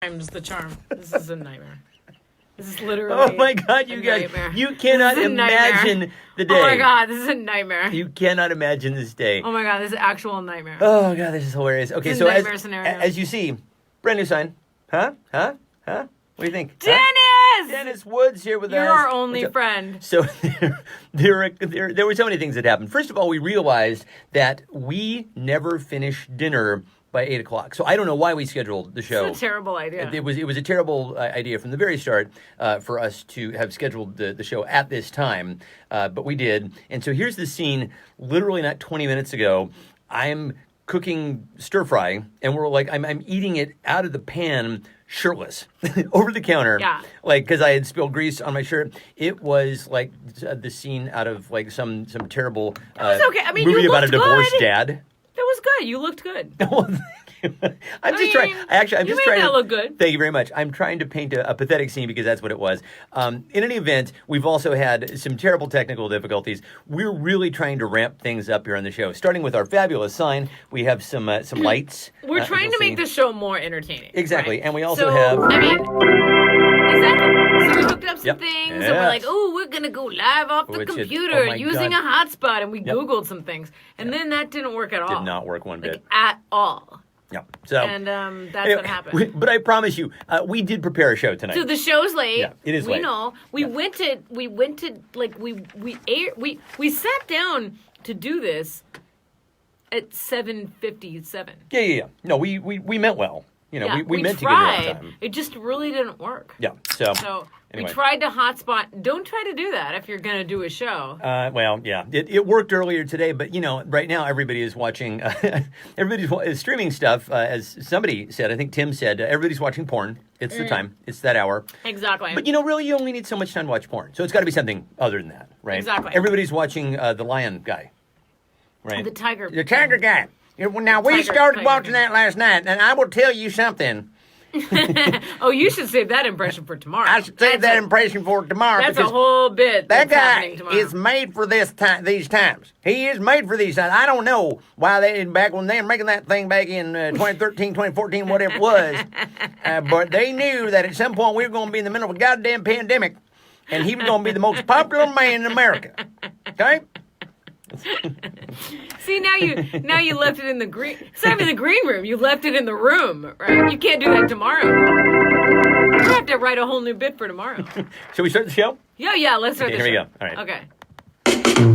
Times the charm. This is a nightmare. This is literally. Oh my God, you guys! Nightmare. You cannot imagine the day. Oh my God, this is a nightmare. You cannot imagine this day. Oh my God, this is actual nightmare. Oh God, this is hilarious. Okay, It's so a nightmare scenario. as you see, brand new sign. Huh? What do you think? Dennis! Huh? Dennis Woods here with us. You're our only friend. So there were so many things that happened. First of all, we realized that we never finished dinner by 8 o'clock. So I don't know why we scheduled the show. It's a terrible idea. It was a terrible idea from the very start for us to have scheduled the show at this time, but we did. And so here's the scene. Literally not 20 minutes ago, I'm cooking stir fry, and we're like, I'm eating it out of the pan, shirtless, over the counter. Yeah. Like, because I had spilled grease on my shirt. It was like the scene out of like some terrible It was okay. I mean, movie you about a looked divorced good. dad. That was good. You looked good. Well, thank you. I'm just trying. I'm you just made trying that to look good. Thank you very much. I'm trying to paint a pathetic scene because that's what it was. In any event, we've also had some terrible technical difficulties. We're really trying to ramp things up here on the show. Starting with our fabulous sign, we have some lights. We're trying to make the show more entertaining. Exactly, right? and we also so, have. I mean, exactly. So we hooked up some Yep. things, and Yes. we're like, oh, we're gonna go live off the Which is- computer oh my using God. a hotspot, and we Googled some things, and then that didn't work at all. Did not work one bit. Like, at all. Yeah. So. And that's what happened. But I promise you, we did prepare a show tonight. So the show's late. Yeah, it is we late. know. We went to like we sat down to do this at 7:57. Yeah. No, we meant well. You know, Yeah, we meant tried. to get it on time. It just really didn't work. Yeah. So. We Anyway. tried to hotspot. Don't try to do that if you're going to do a show. Well, yeah, it worked earlier today, but you know, right now everybody is watching. Everybody's streaming stuff, as somebody said. I think Tim said everybody's watching porn. It's the time. It's that hour. Exactly. But you know, really, you only need so much time to watch porn. So it's got to be something other than that, right? Exactly. Everybody's watching the lion guy, right? The tiger. The tiger guy. Now we started watching that last night, and I will tell you something. Oh, you should save that impression for tomorrow. I should save that impression for tomorrow. That's a because whole bit. that That's guy happening tomorrow. is made for these times. He is made for these times. I don't know why they back when they were making that thing back in 2013, 2014, whatever it was, but they knew that at some point we were going to be in the middle of a goddamn pandemic, and he was going to be the most popular man in America. Okay. See, now you left it in the green. It's not even the green room. You left it in the room, right? You can't do that tomorrow. You have to write a whole new bit for tomorrow. Shall we start the show? Yeah. Let's start. Okay, the here show. we go. All right. Okay.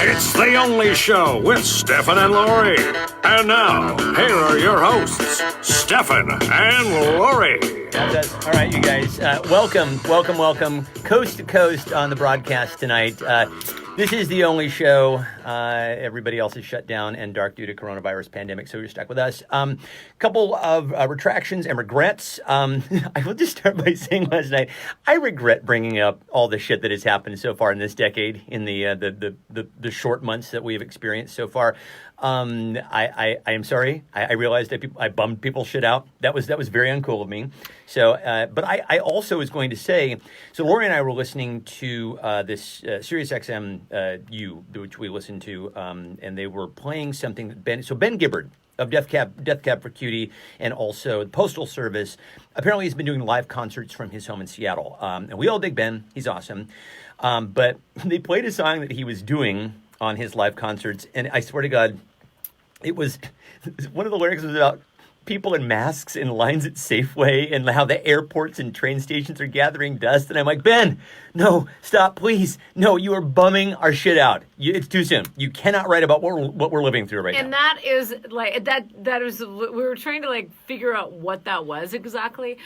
It's The Only Show with Stefan and Lori. And now, here are your hosts, Stefan and Lori. That's us. All right, you guys. Welcome, coast to coast on the broadcast tonight. This is The Only Show. Everybody else is shut down and dark due to coronavirus pandemic, so you're stuck with us. Couple of retractions and regrets. I will just start by saying last night, I regret bringing up all the shit that has happened so far in this decade, in the short months that we have experienced so far. I am sorry. I realized that I bummed people's shit out. That was very uncool of me. So, but I also was going to say, so Lori and I were listening to this Sirius XM U, which we listened to, and they were playing something that Ben Gibbard of Death Cab for Cutie, and also the Postal Service. Apparently, he's been doing live concerts from his home in Seattle, and we all dig Ben. He's awesome. But they played a song that he was doing on his live concerts, and I swear to God, it was one of the lyrics was about people in masks in lines at Safeway and how the airports and train stations are gathering dust. And I'm like, Ben, no, stop, please. No, you are bumming our shit out. It's too soon. You cannot write about what we're living through right now. And that is like that is we were trying to like figure out what that was exactly.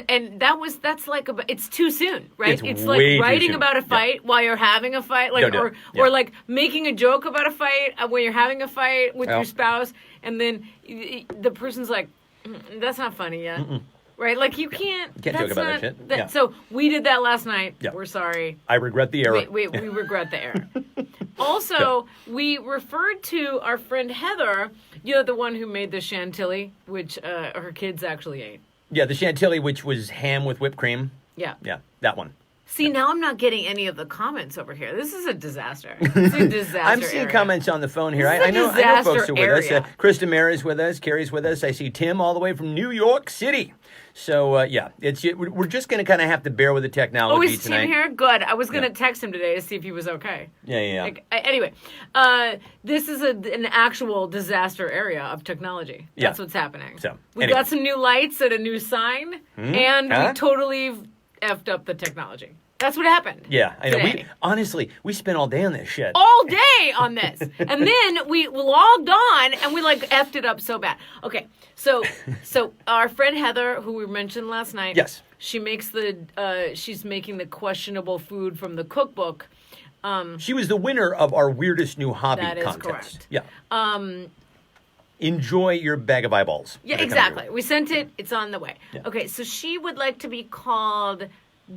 And that's like it's too soon, right? It's like writing about a fight while you're having a fight, like or like making a joke about a fight when you're having a fight with your spouse, and then the person's like, "That's not funny yet." Right? Like you can't joke about that shit. So we did that last night. Yeah. We're sorry. I regret the error. We regret the error. Also, we referred to our friend Heather, the one who made the chantilly, which her kids actually ate. Yeah, the chantilly, which was ham with whipped cream. Yeah. Yeah, that one. See, now I'm not getting any of the comments over here. This is a disaster. It's a disaster. I'm seeing area. comments on the phone here. I know folks are with us. Krista Mary's with us. Carrie's with us. I see Tim all the way from New York City. So, we're just going to kind of have to bear with the technology tonight. Tim here? Good. I was going to text him today to see if he was okay. Yeah. Anyway, this is an actual disaster area of technology. That's what's happening. So, we got some new lights and a new sign, and we totally effed up the technology. That's what happened. Yeah, I know. We spent all day on this shit. All day on this. And then we logged on and we effed it up so bad. Okay, so our friend Heather, who we mentioned last night. Yes. She makes she's making the questionable food from the cookbook. She was the winner of our weirdest new hobby contest. That is correct. Yeah. Enjoy your bag of eyeballs. Yeah, exactly. We sent it. It's on the way. Yeah. Okay, so she would like to be called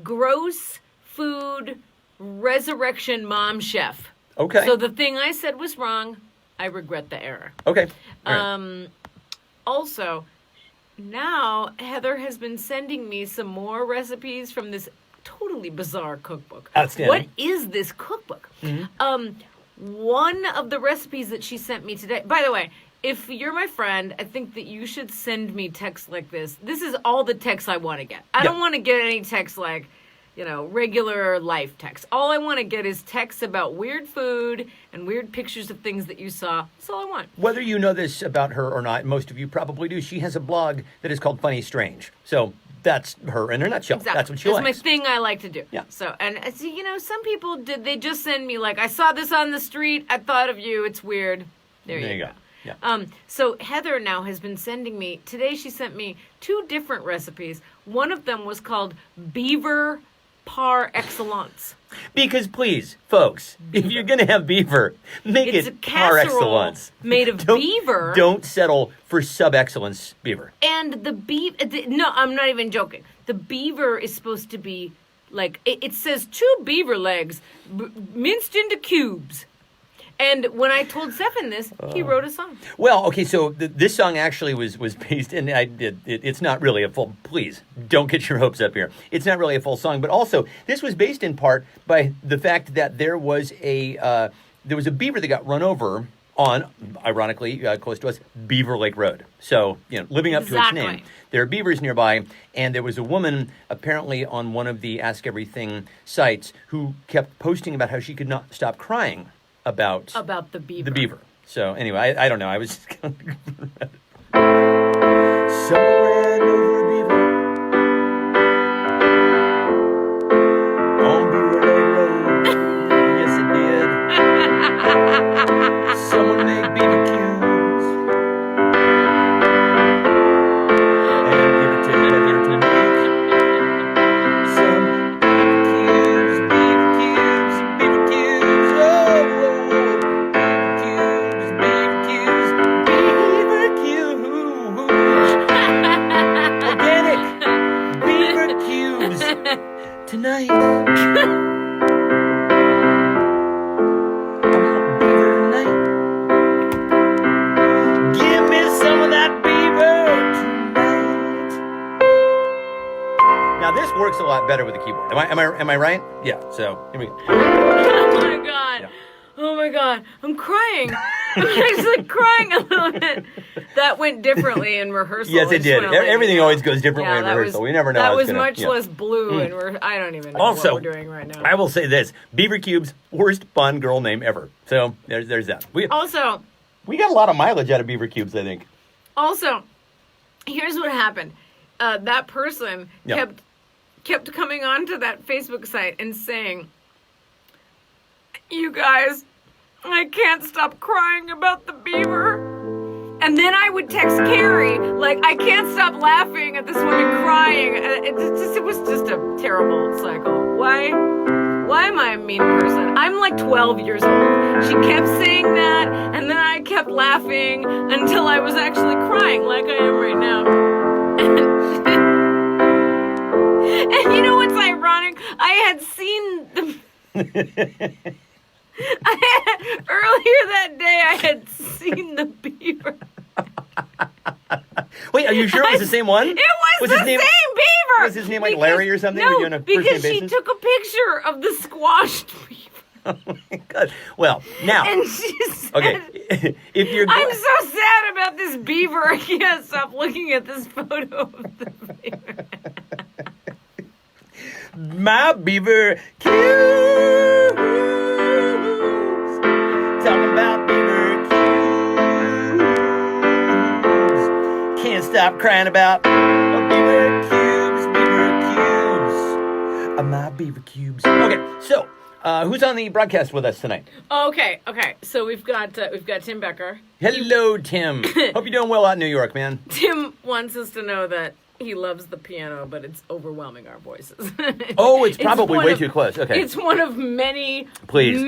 Gross Food Resurrection Mom Chef. Okay. So the thing I said was wrong. I regret the error. Okay. Right. Also, now Heather has been sending me some more recipes from this totally bizarre cookbook. Outstanding. What is this cookbook? Mm-hmm. One of the recipes that she sent me today, by the way, if you're my friend, I think that you should send me texts like this. This is all the texts I want to get. I don't want to get any texts like, regular life text. All I want to get is texts about weird food and weird pictures of things that you saw. That's all I want. Whether you know this about her or not, most of you probably do. She has a blog that is called Funny Strange. So that's her in a nutshell. Exactly. That's what she likes. That's my thing I like to do. Yeah. So, and see, some people they just send me I saw this on the street. I thought of you. It's weird. There you go. Yeah. So Heather now has been sending me, today she sent me 2 different recipes. One of them was called BEAVER par excellence. Because please, folks, if you're going to have beaver, make it par excellence. Made of beaver. Don't settle for sub-excellence beaver. And no, I'm not even joking. The beaver is supposed to be it says 2 beaver legs minced into cubes. And when I told Stefan this, he wrote a song. Well, okay, so this song actually was based, and it's not really a full, please, don't get your hopes up here. It's not really a full song, but also, this was based in part by the fact that there was a beaver that got run over on, ironically, close to us, Beaver Lake Road. So, living up to its name. There are beavers nearby, and there was a woman, apparently on one of the Ask Everything sites, who kept posting about how she could not stop crying about the beaver. The beaver. So anyway, I don't know. I was just somewhere ran over a beaver on Beaver Lake Road. Yes, it did. Someone made beaver cubes and give it to Heather to make. Some beaver cubes, beaver cubes. Oh. Tonight. Beaver night. Give me some of that beaver tonight. Now this works a lot better with the keyboard. Am I right? Yeah. So here we go. Oh my god. Yeah. Oh my god. I'm crying. I'm actually crying a little bit. That went differently in rehearsal. Yes, it did. Everything always goes differently in rehearsal. We never know. That was much less blue, and I don't even know what we're doing right now. I will say this: Beaver Cubes, worst Bond girl name ever. So there's that. We got a lot of mileage out of Beaver Cubes, I think. Also, here's what happened: that person kept coming onto that Facebook site and saying, "You guys, I can't stop crying about the beaver." And then I would text Carrie, I can't stop laughing at this woman crying. It was just a terrible cycle. Why am I a mean person? I'm 12 years old. She kept saying that, and then I kept laughing until I was actually crying like I am right now. And you know what's ironic? I had seen the... Earlier that day, I had seen the beaver. Wait, are you sure it was the same one? It was the same beaver! Was his name like Larry or something? Were you on No, a first-name because she basis? took a picture of the squashed beaver. Oh my God. Well, now, And she said, okay, if you're I'm so sad about this beaver. I can't stop looking at this photo of the beaver. my beaver cubes, talking about beaver cubes, can't stop crying about beaver cubes, my beaver cubes. Okay, so. Who's on the broadcast with us tonight? Okay. So we've got Tim Becker. Hello, Tim. Hope you're doing well out in New York, man. Tim wants us to know that he loves the piano, but it's overwhelming our voices. Oh, it's probably way too close. Okay. It's one of many Please.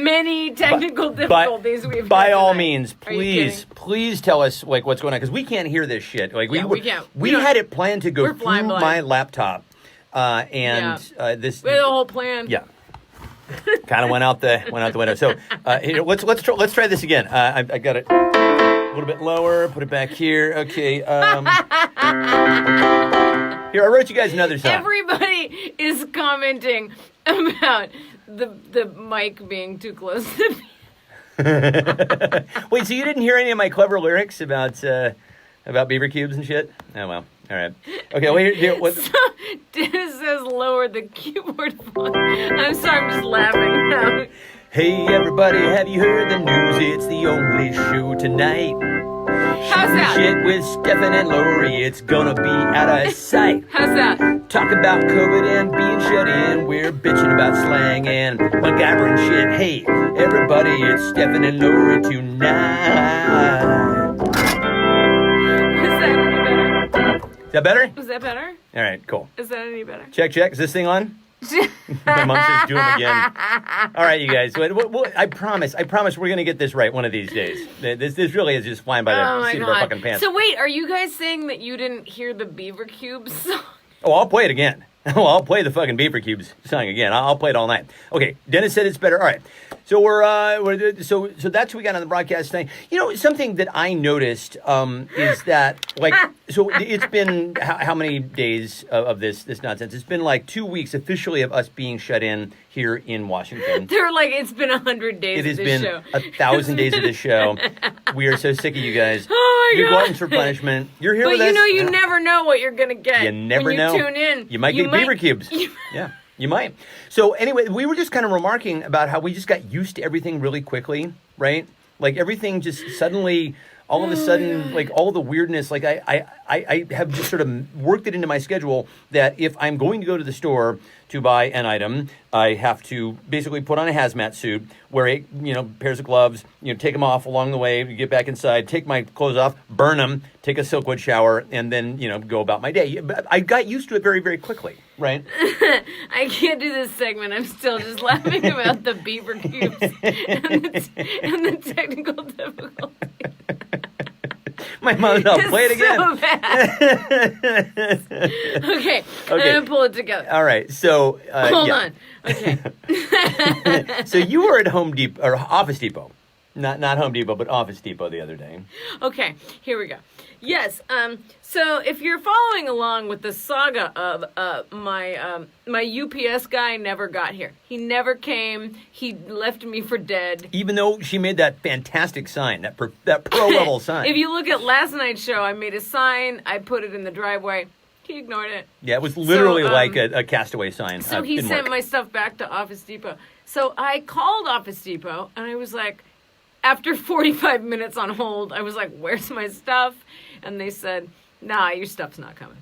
technical difficulties we've had by all tonight. means, Are you please tell us like what's going on because we can't hear this shit. Like Yeah, we can't. We We had it planned to go we're through flying blind. my laptop, this. We had a whole plan. Yeah. Kind of went out the window. So here, let's try this again. I got it a little bit lower. Put it back here. Okay. Here, I wrote you guys another song. Everybody is commenting about the mic being too close to me. Wait, so you didn't hear any of my clever lyrics about beaver cubes and shit? Oh well. All right. Okay. Well, here what? So, Dennis says lower the keyboard volume. I'm sorry, I'm just laughing now. Hey everybody, have you heard the news? It's the only show tonight. How's that? Shit with Stefan and Lori, it's gonna be out of sight. How's that? Talk about COVID and being shut in. We're bitching about slang and MacGyver and shit. Hey everybody, it's Stefan and Lori tonight. Is that better? Was that better? All right, cool. Is that any better? Check. Is this thing on? My mom says do them again. All right, you guys. I promise we're going to get this right one of these days. This really is just flying by the seat of our fucking pants. So wait, are you guys saying that you didn't hear the Beaver Cubes song? Oh, I'll play it again. Well, I'll play the fucking Beaver Cubes song again. I'll play it all night. Okay, Dennis said it's better. All right. So so that's what we got on the broadcast tonight. You know, something that I noticed is that like so it's been how many days of this nonsense? It's been like 2 weeks officially of us being shut in here in Washington. They're like it's been 100 days. It has of been this show. 1,000 days of this show. We are so sick of you guys. Oh my You're God. gluttons for punishment. You're here But with us. you know, you never know what you're gonna get. You never when know. You tune in. You might get beaver cubes. Yeah, you might. So anyway, we were just kind of remarking about how we just got used to everything really quickly, right? Like everything just suddenly, all of a sudden, like all the weirdness. Like I have just sort of worked it into my schedule that if I'm going to go to the store to buy an item, I have to basically put on a hazmat suit, wear pairs of gloves, take them off along the way, get back inside, take my clothes off, burn them, take a Silkwood shower, and then, go about my day. But I got used to it very, very quickly, right? I can't do this segment. I'm still just laughing about the Beaver Cubes and the technical difficulties. My mom's not play it again. So bad. Okay, I'm gonna pull it together. All right, so Hold on. Okay. So you were at Home Depot or Office Depot, not Home Depot, but Office Depot the other day. Okay, here we go. Yes. So if you're following along with the saga of my UPS guy never got here. He never came. He left me for dead. Even though she made that fantastic sign, that pro level sign. If you look at last night's show, I made a sign. I put it in the driveway. He ignored it. Yeah, it was literally like a castaway sign. So he sent my stuff back to Office Depot. So I called Office Depot, and I was like, after 45 minutes on hold, I was like, where's my stuff? And they said, nah, your stuff's not coming.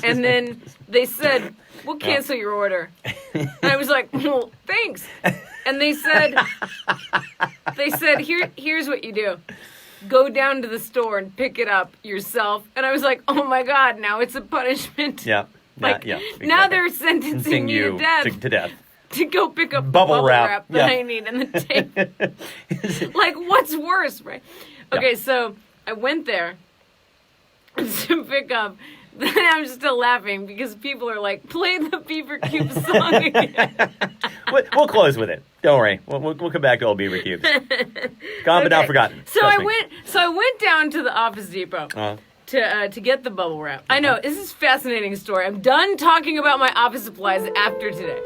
And then they said, we'll cancel your order. And I was like, well, thanks. And they said, here's what you do. Go down to the store and pick it up yourself. And I was like, oh my God, now it's a punishment. Yeah. Exactly. Now they're sentencing me to death. To death. To go pick up bubble wrap that yeah. I need and the tape. Like, what's worse, right? Okay, so I went there to pick up. Then I'm still laughing because people are like, play the Beaver Cube song again. We'll close with it. Don't worry. We'll come back to old Beaver Cubes. Gone but not forgotten. So I went down to the Office Depot. to get the bubble wrap. I know, this is a fascinating story. I'm done talking about my office supplies after today.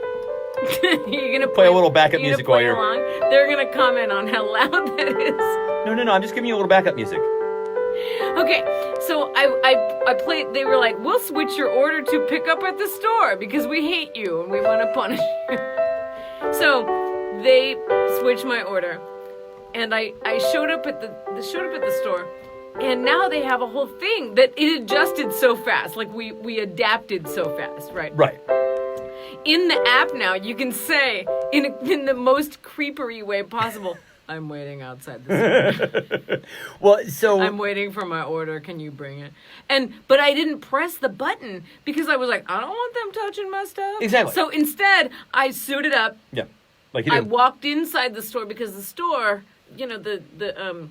You're gonna play a little backup music while you're along. They're gonna comment on how loud that is. No. I'm just giving you a little backup music. Okay, so I played. They were like, "We'll switch your order to pick up at the store because we hate you and we want to punish you." So they switched my order, and I showed up at the store, and now they have a whole thing that it adjusted so fast. Like we adapted so fast, right? Right. In the app now, you can say in the most creepery way possible, "I'm waiting outside the store." Well, so I'm waiting for my order. Can you bring it? But I didn't press the button because I was like, I don't want them touching my stuff. Exactly. So instead, I suited up. Yeah, like you do. I walked inside the store because the store, the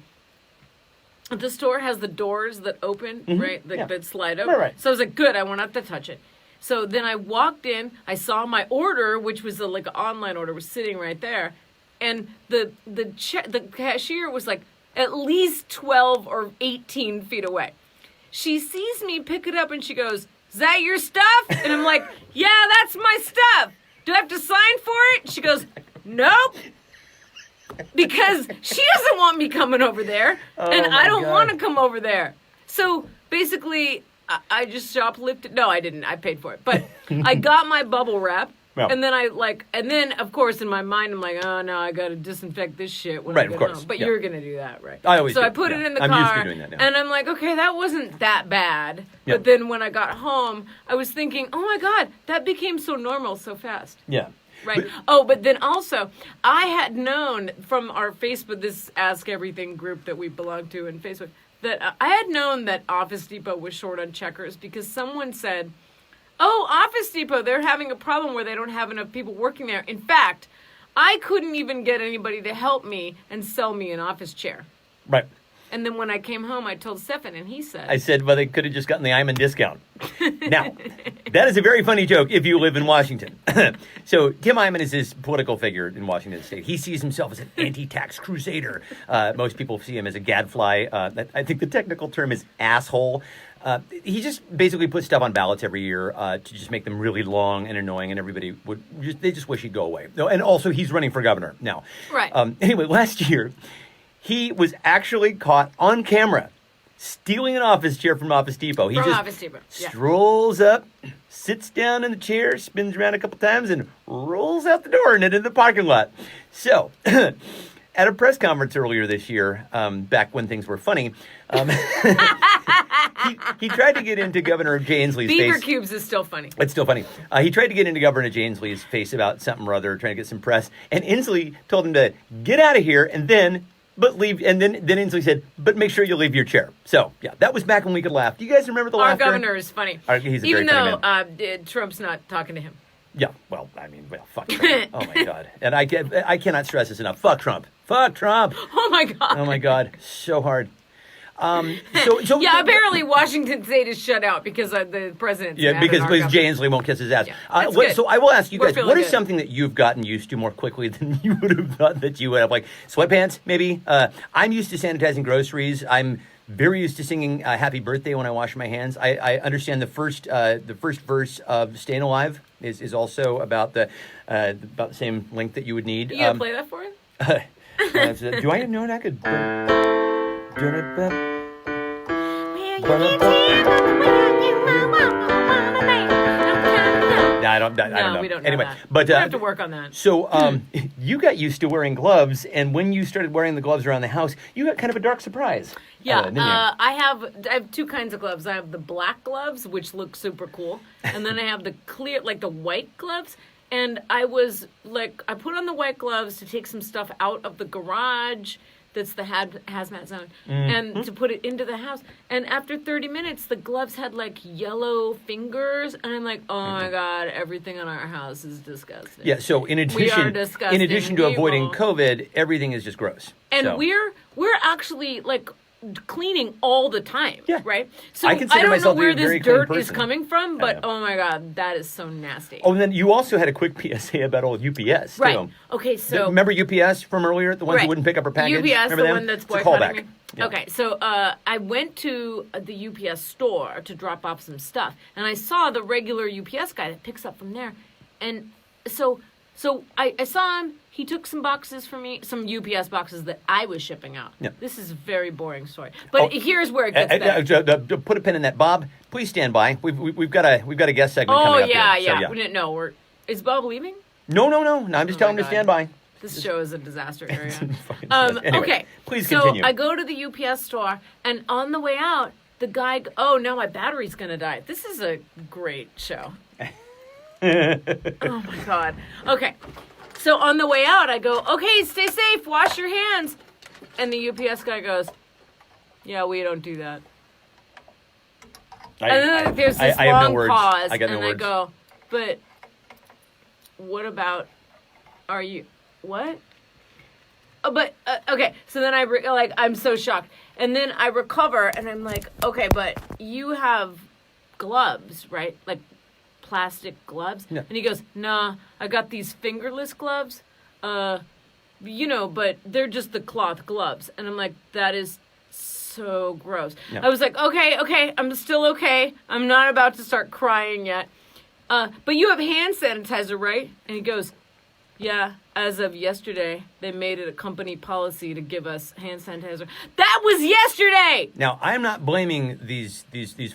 store has the doors that open, right? That slide open. Right. So I was like, good. I won't have to touch it. So then I walked in. I saw my order, which was an online order, was sitting right there. And the cashier was like at least 12 or 18 feet away. She sees me pick it up and she goes, "Is that your stuff?" And I'm like, "Yeah, that's my stuff. Do I have to sign for it?" She goes, "Nope." Because she doesn't want me coming over there. And I don't want to come over there. So basically, I just shoplifted. No, I didn't. I paid for it. But I got my bubble wrap. Well. And then of course in my mind I'm like, oh no, I gotta disinfect this shit when I Right, get of course. home. But Yeah. you're gonna do that, right? I always so do. I put Yeah. it in the I'm car, used to doing that now. and I'm like, okay, that wasn't that bad. Yeah. But then when I got home, I was thinking, oh my god, that became so normal so fast. Yeah. Right. But then also, I had known from our Facebook, this Ask Everything group that we belong to in Facebook, that I had known that Office Depot was short on checkers because someone said, "Oh, Office Depot, they're having a problem where they don't have enough people working there." In fact, I couldn't even get anybody to help me and sell me an office chair. Right. And then when I came home, I told Stefan, and he said, I said, well, they could have just gotten the Iman discount. Now, that is a very funny joke if you live in Washington. So Tim Iman is this political figure in Washington State. He sees himself as an anti-tax crusader. Most people see him as a gadfly. I think the technical term is asshole. He just basically puts stuff on ballots every year to just make them really long and annoying, and everybody they just wish he'd go away. And also, he's running for governor now. Right. Anyway, last year, he was actually caught on camera stealing an office chair from Office Depot. He From just Office Depot, yeah. strolls up, sits down in the chair, spins around a couple times, and rolls out the door and into the parking lot. So, at a press conference earlier this year, back when things were funny, he tried to get into Governor Jay Inslee's Beaver face. Cubes is still funny. It's still funny. He tried to get into Governor Jay Inslee's face about something or other, trying to get some press. And Inslee told him to get out of here and then leave. And then Inslee said, but make sure you leave your chair. So, yeah, that was back when we could laugh. Do you guys remember the Our laughter? governor is funny. He's a Even very though funny man. Trump's not talking to him. Yeah, well, fuck Trump. Oh, my God. And I cannot stress this enough. Fuck Trump. Fuck Trump. Oh, my God. Oh, my God. So hard. Apparently Washington State is shut out because the president. Yeah, because Jay Inslee won't kiss his ass. Yeah, that's good. So I will ask you We're guys, feeling what is good. something that you've gotten used to more quickly than you would have thought that you would have? Like sweatpants, maybe? I'm used to sanitizing groceries. I'm very used to singing Happy Birthday when I wash my hands. I understand the first verse of Staying Alive is also about the same length that you would need. You gonna play that for us? Do I know that could... I don't know. We don't know anyway, that. but we have to work on that. So you got used to wearing gloves, and when you started wearing the gloves around the house, you got kind of a dark surprise. Yeah, didn't you? I have two kinds of gloves. I have the black gloves, which look super cool, and then I have the clear, like the white gloves. And I was like, I put on the white gloves to take some stuff out of the garage. That's the hazmat zone, and to put it into the house. And after 30 minutes, the gloves had like yellow fingers, and I'm like, oh my God, everything in our house is disgusting. Yeah. So in addition to avoiding COVID, everything is just gross. And so. we're actually like cleaning all the time, right? So I I consider don't know myself to be where a very this clean dirt is person. coming from, but Yeah. oh my God, that is so nasty. Oh, and then you also had a quick PSA about old UPS, too. Right. Okay, so... Remember UPS from earlier? The ones who wouldn't pick up our package? UPS, Remember the them? one that's It's a boycotting me. callback. Yeah. Okay, so I went to the UPS store to drop off some stuff, and I saw the regular UPS guy that picks up from there, and so I saw him. He took some boxes for me, some UPS boxes that I was shipping out. Yeah. This is a very boring story, but here's where it gets better. Put a pin in that, Bob. Please stand by. We've got a guest segment coming up here. We didn't know. Is Bob leaving? No. I'm just telling him to stand by. This show is a disaster area. Anyway, okay, please continue. So I go to the UPS store, and on the way out, the guy, oh, no, my battery's going to die. This is a great show. Oh, my God. Okay, so on the way out, I go, okay, stay safe, wash your hands. And the UPS guy goes, yeah, we don't do that. And then there's this long pause, and I go, but what about, are you... What? But okay, so then I'm so shocked, and then I recover, and I'm like, okay, but you have gloves, right? Like plastic gloves. Yeah. And he goes, nah, I got these fingerless gloves, but they're just the cloth gloves, and I'm like, that is so gross. Yeah. I was like, okay, I'm still okay. I'm not about to start crying yet. But you have hand sanitizer, right? And he goes, yeah, as of yesterday, they made it a company policy to give us hand sanitizer. That was yesterday! Now, I'm not blaming these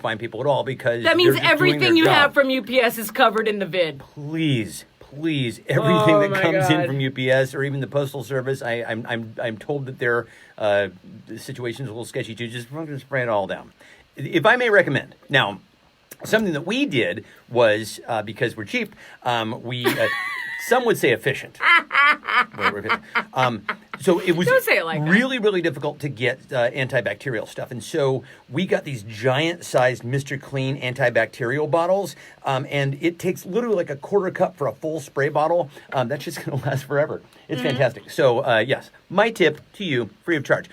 fine people at all because that means they're just everything doing you their have job. from UPS is covered in the vid. Please, everything that my comes in God. from UPS or even the Postal Service, I'm told that their situation's a little sketchy too. Just spray it all down. If I may recommend, now, something that we did was, because we're cheap, we... some would say efficient. So it was Don't say it like that. really difficult to get antibacterial stuff. And so we got these giant-sized Mr. Clean antibacterial bottles, and it takes literally like a quarter cup for a full spray bottle. That's just going to last forever. It's fantastic. So, yes, my tip to you, free of charge.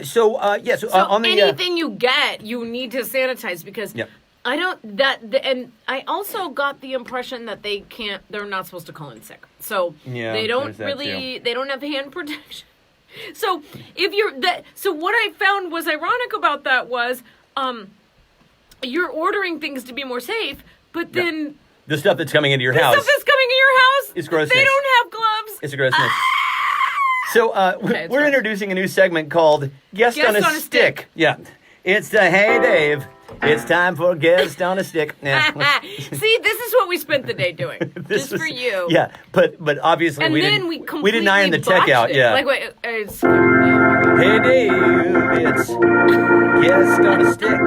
So on the... anything you get, you need to sanitize because... Yep. And I also got the impression that they're not supposed to call in sick. So they don't they don't have hand protection. So so what I found was ironic about that was, you're ordering things to be more safe, but then the stuff that's coming into your house. The stuff that's coming in your house. It's grossness. They don't have gloves. It's a grossness. So we're gross. introducing a new segment called Guest on a Stick. Yeah. It's the Hey Dave. It's time for Guest on a Stick. Yeah. See, this is what we spent the day doing. Just for you. Yeah, but obviously And we then didn't we completely didn't iron the tech botched out. it. Yeah. Like, wait, Hey Dave, it's Guest on a Stick.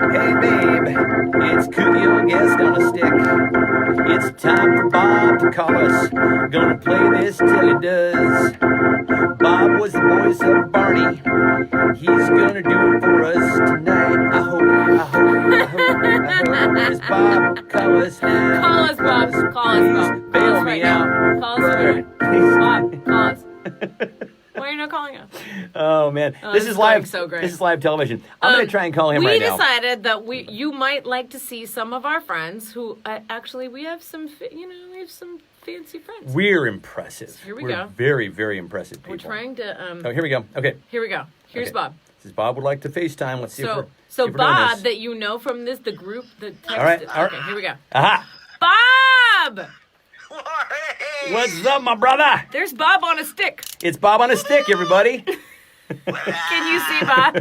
Hey babe, it's Coolio Guest on a Stick. It's time for Bob to call us. Gonna play this till he does. Bob was the voice of Barney. He's gonna do it for us tonight. I hope. It's Bob, call us now. Call us, Bob. Call us, Bob. Bail Call us me right out, now. Call us brother. Bob, call us. Why are you not calling us? Oh man, this is is live. going so great. This is live television. I'm gonna try and call him right now. We decided that you might like to see some of our friends who actually we have some fancy friends. We're impressive. Here we We're go. very, very impressive people. We're trying to. Oh, here we go. Okay. Here we go. Here's Okay. Bob. Says Bob would like to FaceTime. Let's see if we're So doing Bob, this. that you know from the group, the text. All right. Okay, here we go. Aha! Bob! What's up, my brother? There's Bob on a stick. It's Bob on a stick, everybody. Can you see Bob?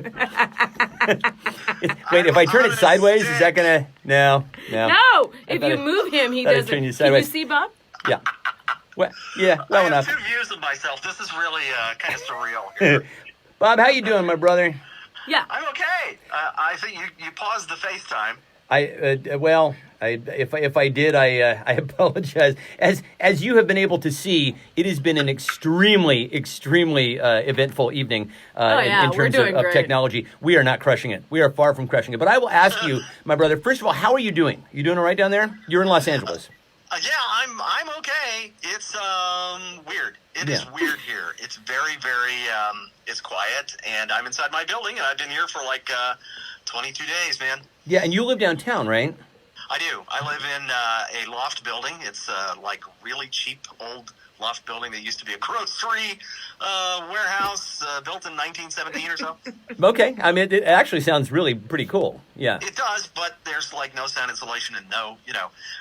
Wait, if I turn it sideways, is that gonna? No. No! If thought you it- move him, he thought it doesn't. turned you Can you sideways. see Bob? Yeah. Well, yeah. I Well have enough. two views of myself. This is really kind of surreal. Here. Bob, how you doing, my brother? Yeah. I'm okay. I think you paused the FaceTime. If I did, I apologize. As you have been able to see, it has been an extremely eventful evening in we're terms doing of great. technology. We are not crushing it. We are far from crushing it. But I will ask you, my brother. First of all, how are you doing? You doing all right down there? You're in Los Angeles. Yeah, I'm okay. It's weird. It is weird here. It's very, very it's quiet, and I'm inside my building, and I've been here for like 22 days, man. Yeah, and you live downtown, right? I do. I live in a loft building. It's like really cheap old loft building that used to be a grocery warehouse built in 1917 or so. Okay. I mean, it actually sounds really pretty cool. Yeah. It does, but there's like no sound insulation and no,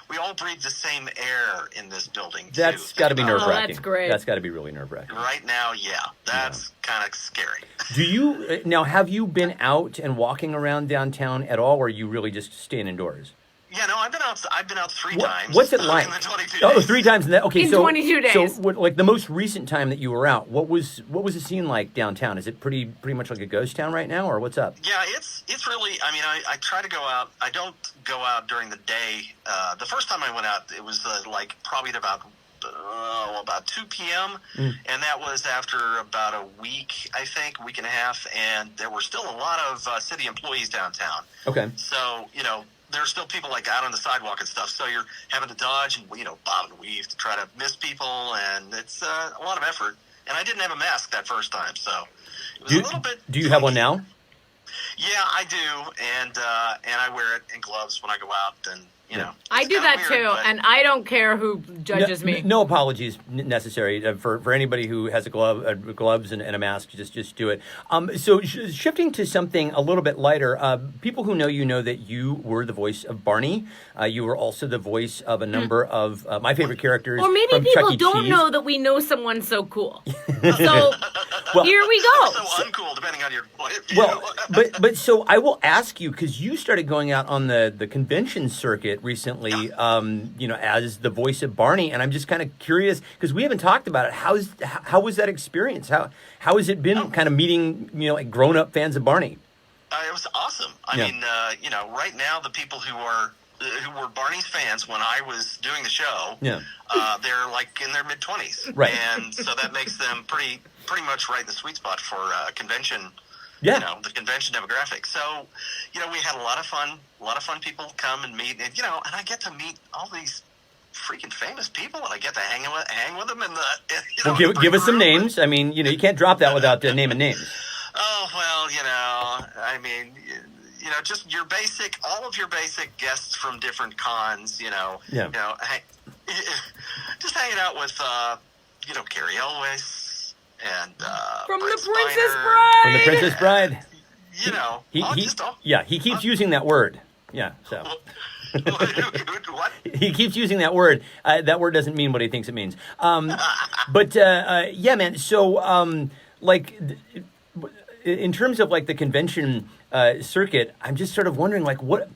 we all breathe the same air in this building, too. That's got to be nerve-wracking. Oh, that's great. That's got to be really nerve-wracking. Right now, yeah. That's kind of scary. Do you, now, have you been out and walking around downtown at all, or are you really just staying indoors? Yeah, no, I've been out 3 times. What's it like? In the 22 Oh, days. 3 times in that. Okay, In so 22 days. So, like the most recent time that you were out, what was the scene like downtown? Is it pretty much like a ghost town right now, or what's up? Yeah, it's really. I mean, I try to go out. I don't go out during the day. The first time I went out, it was like probably at about 2 p.m. And that was after about a week, I think, week and a half, and there were still a lot of city employees downtown. Okay. So there's still people like out on the sidewalk and stuff. So you're having to dodge and bob and weave to try to miss people, and it's a lot of effort. And I didn't have a mask that first time, so it was a little bit. Do you have one now? Yeah, I do, and I wear it in gloves when I go out, and I do that too, and I don't care who judges me. No apologies necessary for anybody who has a gloves and a mask. Just do it. So shifting to something a little bit lighter, people who know you know that you were the voice of Barney. You were also the voice of a number of my favorite characters. Or maybe from people Chuck E. don't Cheese. know that we know someone so cool. So here we go. so uncool, depending on your point of view. Well, but so I will ask you, because you started going out on the convention circuit recently, as the voice of Barney, and I'm just kind of curious because we haven't talked about it. How was that experience? How has it been, kind of meeting like grown up fans of Barney? It was awesome. I mean, right now the people who were Barney's fans when I was doing the show, they're like in their mid-20s, right? And so that makes them pretty much right in the sweet spot for convention. Yeah. The convention demographic. So, we had a lot of fun. A lot of fun people come and meet, and and I get to meet all these freaking famous people, and I get to hang with them in the. Well, give us some names. I mean, you can't drop that without naming names. Oh well, I mean, just all of your basic guests from different cons. Just hanging out with, Carrie Elwes. And From Brett the Princess Spiner. Bride. From the Princess Bride. He he keeps using that word. Yeah, so. What? He keeps using that word. That word doesn't mean what he thinks it means. But yeah, man. So, in terms of like the convention circuit, I'm just sort of wondering, like, what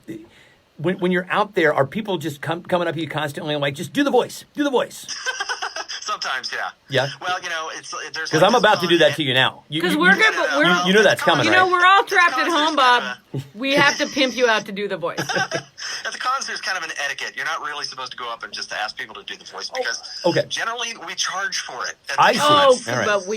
when you're out there, are people just coming up to you constantly and like, just do the voice, do the voice? Sometimes, yeah. Yeah. Well, there's Because I'm about to do that to you now. Because we're you know that's coming, right? we're all trapped at home, Bob. We have to pimp you out to do the voice. At the cons, there's kind of an etiquette. You're not really supposed to go up and just ask people to do the voice because generally we charge for it. I see. Oh, All right. but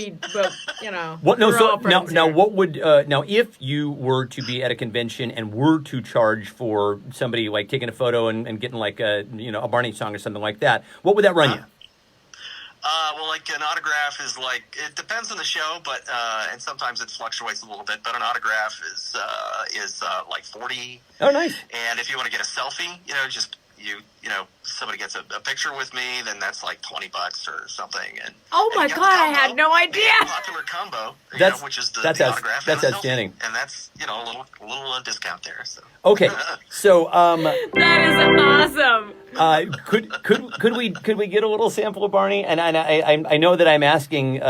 What? No. we're So all friends now, here. what would now if you were to be at a convention and were to charge for somebody like taking a photo and getting like a Barney song or something like that, what would that run you? Well, like an autograph is it depends on the show, but and sometimes it fluctuates a little bit. But an autograph is like 40. Oh, nice. And if you want to get a selfie, somebody gets a picture with me, then that's like $20 or something. And Oh my and you God, got the I had combo, no idea. the popular combo, which is the autograph. That's and a outstanding. selfie. And that's a little discount there. So. Okay, so That is awesome. could we get a little sample of Barney? And I know that I'm asking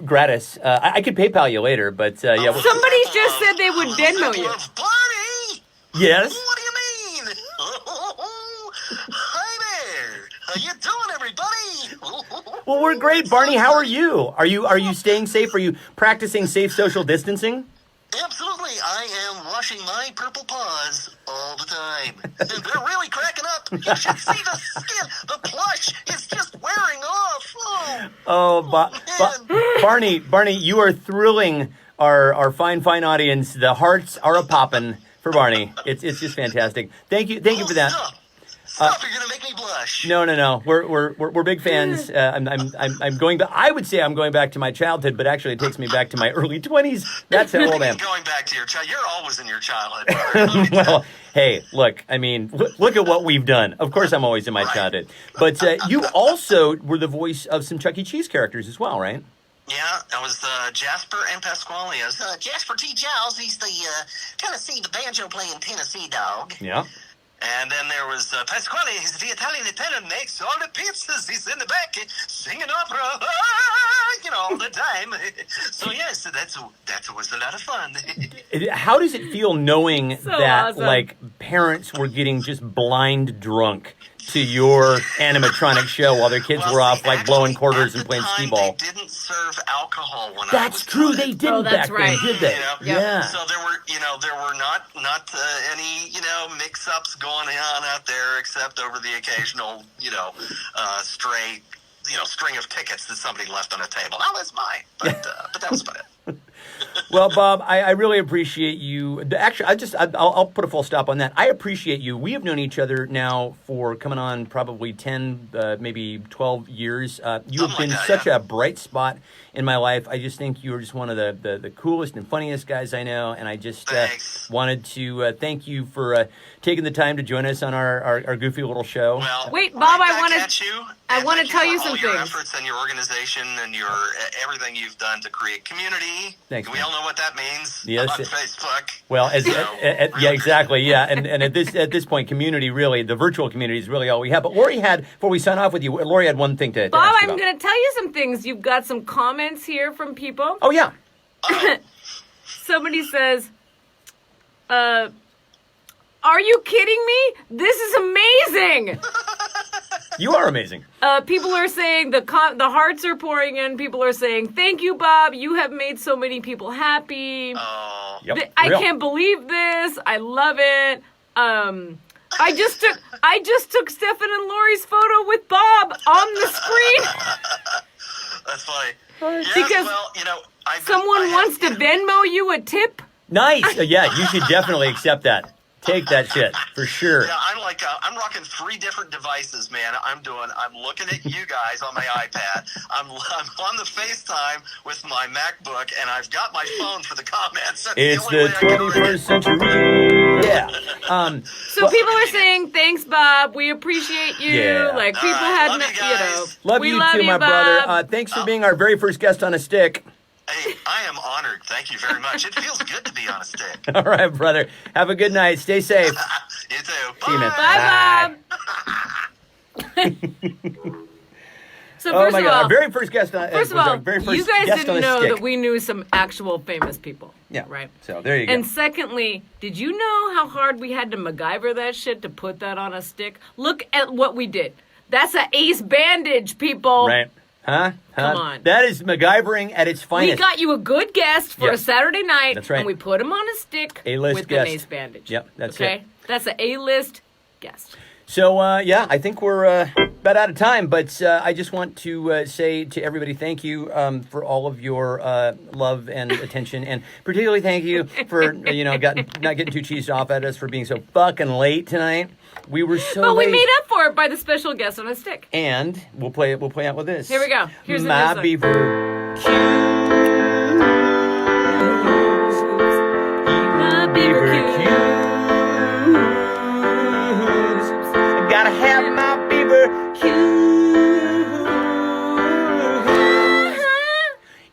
gratis. I could PayPal you later, but yeah. Somebody just said they would Venmo you. Barney! Yes. What do you mean? Hi there. How you doing, everybody? Well, we're great, Barney. How are you? Are you staying safe? Are you practicing safe social distancing? Absolutely. I am washing my purple paws all the time. They're really cracking up. You should see the skin. The plush is just wearing off. Barney, you are thrilling our fine audience. The hearts are a-poppin' for Barney. It's just fantastic. Thank you for that. Stop, you're going to make me blush. gosh. No. We're big fans. I'm going back. I would say I'm going back to my childhood, but actually it takes me back to my early 20s. That's how old I am. Going back to your child. You're always in your childhood. Well, hey, look. I mean, look at what we've done. Of course, I'm always in my childhood. But you also were the voice of some Chuck E. Cheese characters as well, right? Yeah, I was Jasper and Pasquale. I was Jasper T. Giles. He's the Tennessee, the banjo playing Tennessee dog. Yeah. And then there was Pasquale. He's the Italian attendant, makes all the pizzas. He's in the back singing opera, all the time. So yes, that was a lot of fun. How does it feel knowing that awesome. like parents were getting just blind drunk to your animatronic show while their kids were off like blowing quarters and playing skee-ball? They didn't serve alcohol when I was That's true. doing They it. didn't that's back right. then, did they? Yeah. So there were not any mix-ups going on out there except over the occasional stray string of tickets that somebody left on a table. That was mine, but that was about it. Well, Bob, I really appreciate you. Actually, I'll put a full stop on that. I appreciate you. We have known each other now for coming on probably 10, maybe 12 years. You have been such a bright spot in my life. I just think you're just one of the coolest and funniest guys I know. And I just wanted to thank you for taking the time to join us on our goofy little show. Well, wait, Bob, I want to tell you some your things. efforts and your organization and your everything you've done to create community. Thanks. We all know what that means. Yes. On Facebook. Well, Really exactly, yeah, and at this point, community really, the virtual community is really all we have. But Lori had, before we sign off with you, Lori had one thing to Bob, ask I'm about. going to tell you some things. You've got some comments here from people. Oh yeah, Somebody says, are you kidding me? This is amazing. you are amazing. People are saying the hearts are pouring in. People are saying, thank you, Bob. You have made so many people happy. Oh. Yep, I real. can't believe this. I love it. I just took Stefan and Lori's photo with Bob on the screen. That's funny. Because someone wants to Venmo you a tip. Nice. Yeah, you should definitely accept that. Take that shit for sure. Yeah, I'm rocking 3 different devices, man. I'm looking at you guys on my iPad. I'm on the FaceTime with my MacBook, and I've got my phone for the comments. That's It's the, the only way I 21st century. Yeah. So people are saying, thanks, Bob. We appreciate you. Yeah. Like, people right, had, love you guys. Love we you love too, you, my Bob. brother. Thanks for being our very first guest on a stick. Hey, I am honored. Thank you very much. It feels good to be on a stick. All right, brother. Have a good night. Stay safe. You too. See you, man. Bye, Bob. So Oh first my of God! all, Our very first guest on. first of was our all, very first you guys guest on didn't a know stick. that we knew some actual famous people. Yeah. Right. So there you go. And secondly, did you know how hard we had to MacGyver that shit to put that on a stick? Look at what we did. That's an ace bandage, people. Right. Huh? Come on. That is MacGyvering at its finest. We got you a good guest for a Yes. Saturday night. That's right. And we put him on a stick A-list with guest. an ace bandage. Yep, that's okay? it. That's an A-list guest. So, I think we're about out of time, but I just want to say to everybody thank you for all of your love and attention, and particularly thank you for, not getting too cheesed off at us for being so fucking late tonight. We were so But late. we made up for it by the special guest on a stick. And we'll play out with this. Here we go. Here's the My new song. beaver cubes. My beaver cubes. I gotta have my beaver cubes.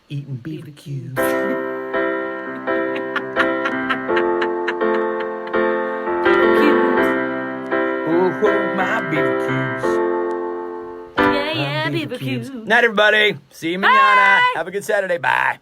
Eating beaver cubes. Oh, my beaver cubes. Yeah, My beaver cubes. Night, everybody. See you manana. Bye. Have a good Saturday. Bye.